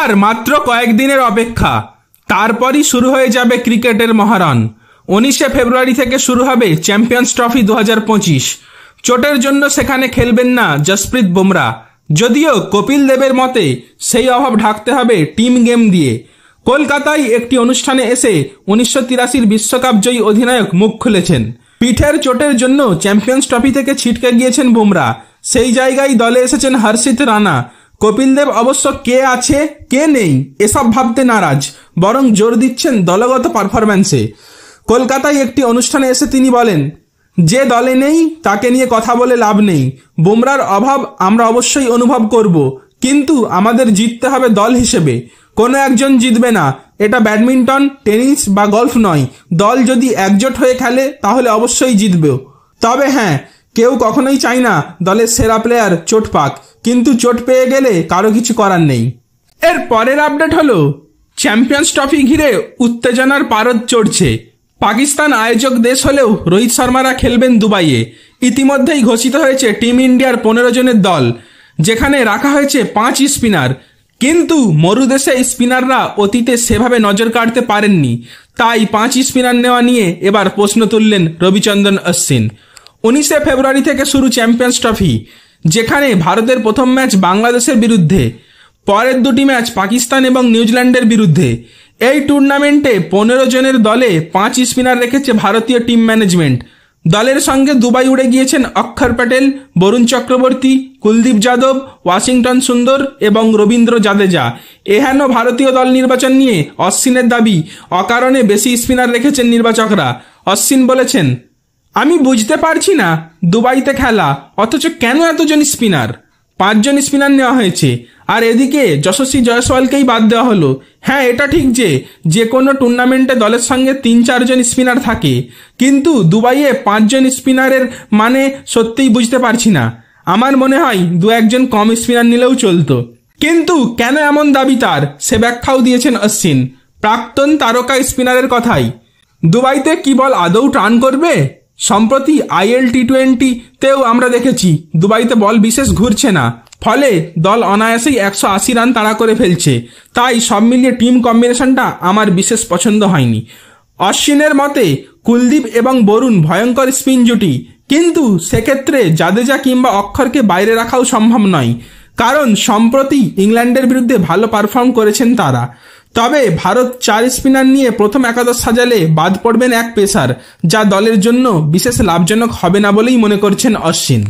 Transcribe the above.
আর মাত্র কয়েকদিনের অপেক্ষা, তারপরই শুরু হয়ে যাবে ক্রিকেটের মহারণ। 19শে ফেব্রুয়ারি থেকে শুরু হবে চ্যাম্পিয়ন্স ট্রফি 2025। চোটের জন্য সেখানে খেলবেন না জসপ্রীত বুমরা, যদিও কপিল দেবের মতে সেই অভাব ঢাকতে হবে টিম গেম দিয়ে। কলকাতায় একটি অনুষ্ঠানে এসে 1983 বিশ্বকাপ জয়ী অধিনায়ক মুখ খুলেছেন। পিঠের চোটের জন্য চ্যাম্পিয়ন্স ট্রফি থেকে ছিটকে গিয়েছেন বুমরা, সেই জায়গায় দলে এসেছেন হর্ষিত রানা। কপিল দেব অবশ্য কে আছে কে নেই এসব ভাবতে নারাজ, বরং জোর দিচ্ছেন দলগত পারফরম্যান্সে। কলকাতায় একটি অনুষ্ঠানে এসে তিনি বলেন, যে দলে নেই তাকে নিয়ে কথা বলে লাভ নেই। বুমরার অভাব আমরা অবশ্যই অনুভব করব, কিন্তু আমাদের জিততে হবে দল হিসেবে। কোনো একজন জিতবে না, এটা ব্যাডমিন্টন, টেনিস বা গলফ নয়। দল যদি একজোট হয়ে খেলে তাহলে অবশ্যই জিতবে। তবে হ্যাঁ, কেউ কখনোই চায় না দলের সেরা প্লেয়ার চোট পাক, কিন্তু চোট পেয়ে গেলে কারো কিছু করার নেই। এর পরের আপডেট হলো, চ্যাম্পিয়ন্স ট্রফি ঘিরে উত্তেজনার পারদ চড়ছে। পাকিস্তান আয়োজক দেশ হলেও রোহিত শর্মারা খেলবেন দুবাইয়ে। ইতিমধ্যেই ঘোষিত হয়েছে টিম ইন্ডিয়ার 15 জনের দল, যেখানে রাখা হয়েছে 5 স্পিনার। কিন্তু মরুদেশে স্পিনাররা অতীতে সেভাবে নজর কাটতে পারেননি, তাই 5 স্পিনার নেওয়া নিয়ে এবার প্রশ্ন তুললেন রবিচন্দ্রন অশ্বিন। 19শে ফেব্রুয়ারি থেকে শুরু চ্যাম্পিয়ন্স ট্রফি, যেখানে ভারতের প্রথম ম্যাচ বাংলাদেশের বিরুদ্ধে, পরের দুটি ম্যাচ পাকিস্তান এবং নিউজিল্যান্ডের বিরুদ্ধে। এই টুর্নামেন্টে 15 জনের দলে 5 স্পিনার রেখেছে ভারতীয় টিম ম্যানেজমেন্ট। দলের সঙ্গে দুবাই উড়ে গিয়েছেন অক্ষর প্যাটেল, বরুণ চক্রবর্তী, কুলদীপ যাদব, ওয়াশিংটন সুন্দর এবং রবীন্দ্র জাদেজা। এহেন ভারতীয় দল নির্বাচন নিয়ে অশ্বিনের দাবি, অকারণে বেশি স্পিনার রেখেছেন নির্বাচকরা। অশ্বিন বলেছেন, আমি বুঝতে পারছি না দুবাইতে খেলা, অথচ কেন এতজন স্পিনার? 5 জন স্পিনার নেওয়া হয়েছে, আর এদিকে যশস্বী জয়সওয়ালকেই বাদ দেওয়া হলো। হ্যাঁ, এটা ঠিক যে কোনো টুর্নামেন্টে দলের সঙ্গে 3-4 জন স্পিনার থাকে, কিন্তু দুবাইয়ে 5 জন স্পিনারের মানে সত্যিই বুঝতে পারছি না। আমার মনে হয় 2-1 জন কম স্পিনার নিলেও চলতো। কিন্তু কেন এমন দাবি তার, সে ব্যাখ্যাও দিয়েছেন অশ্বিন। প্রাক্তন তারকা স্পিনারের কথাই। দুবাইতে কি বল আদৌ টার্ন করবে? সম্প্রতি IL T20তেও আমরা দেখেছি দুবাইতে বল বিশেষ ঘুরছে না, ফলে দল অনায়াসেই 180 রান তাড়া করে ফেলছে। তাই সব মিলিয়ে টিম কম্বিনেশনটা আমার বিশেষ পছন্দ হয়নি। অশ্বিনের মতে কুলদীপ এবং বরুণ ভয়ঙ্কর স্পিন জুটি, কিন্তু সেক্ষেত্রে জাদেজা কিংবা অক্ষরকে বাইরে রাখাও সম্ভব নয়, কারণ সম্প্রতি ইংল্যান্ডের বিরুদ্ধে ভালো পারফর্ম করেছেন তারা। তবে ভারত 4 স্পিনার নিয়ে প্রথম একাদশ সাজালে বাদ পড়বেন এক পেসার, যা দলের জন্য বিশেষ লাভজনক হবে না বলেই মনে করছেন অশ্বিন।